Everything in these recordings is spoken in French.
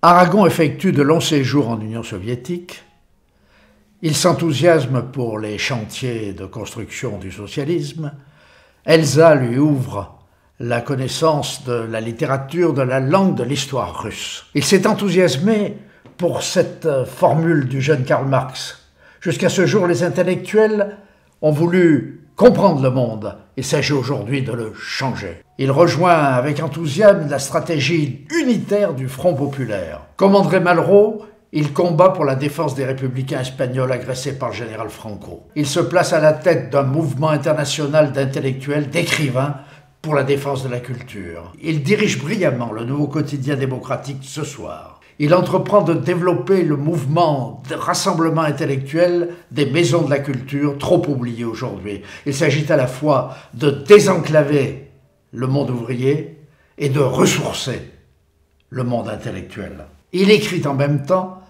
Aragon effectue de longs séjours en Union soviétique. Il s'enthousiasme pour les chantiers de construction du socialisme. Elsa lui ouvre la connaissance de la littérature, de la langue, de l'histoire russe. Il s'est enthousiasmé pour cette formule du jeune Karl Marx. Jusqu'à ce jour, les intellectuels ont voulu comprendre le monde. Il s'agit aujourd'hui de le changer. Il rejoint avec enthousiasme la stratégie unitaire du Front populaire. Comme André Malraux, il combat pour la défense des républicains espagnols agressés par le général Franco. Il se place à la tête d'un mouvement international d'intellectuels, d'écrivains, pour la défense de la culture. Il dirige brillamment le nouveau quotidien démocratique Ce Soir. Il entreprend de développer le mouvement de rassemblement intellectuel des maisons de la culture, trop oubliées aujourd'hui. Il s'agit à la fois de désenclaver le monde ouvrier et de ressourcer le monde intellectuel. Il écrit en même temps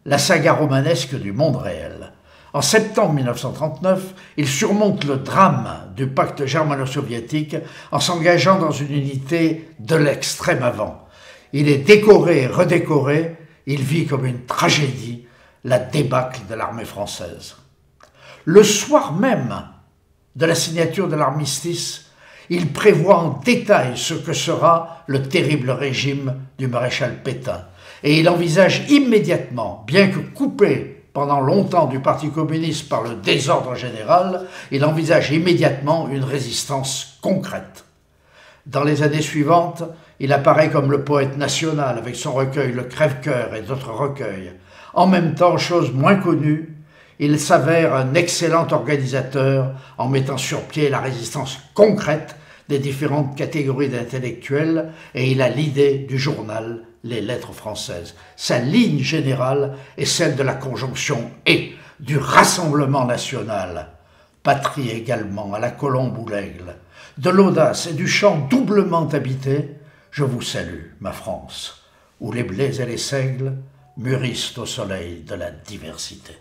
la saga romanesque du monde réel. En septembre 1939, il surmonte le drame du pacte germano-soviétique en s'engageant dans une unité de l'extrême avant. Il est décoré et redécoré, il vit comme une tragédie la débâcle de l'armée française. Le soir même de la signature de l'armistice, il prévoit en détail ce que sera le terrible régime du maréchal Pétain. Et il envisage immédiatement, bien que coupé pendant longtemps du Parti communiste par le désordre général, il envisage immédiatement une résistance concrète. Dans les années suivantes, il apparaît comme le poète national avec son recueil Le Crève-Cœur et d'autres recueils. En même temps, chose moins connue, il s'avère un excellent organisateur en mettant sur pied la résistance concrète des différentes catégories d'intellectuels et il a l'idée du journal Les Lettres françaises. Sa ligne générale est celle de la conjonction « et » du rassemblement national. Patrie également à la colombe ou l'aigle. De l'audace et du champ doublement habité, je vous salue, ma France, où les blés et les seigles mûrissent au soleil de la diversité.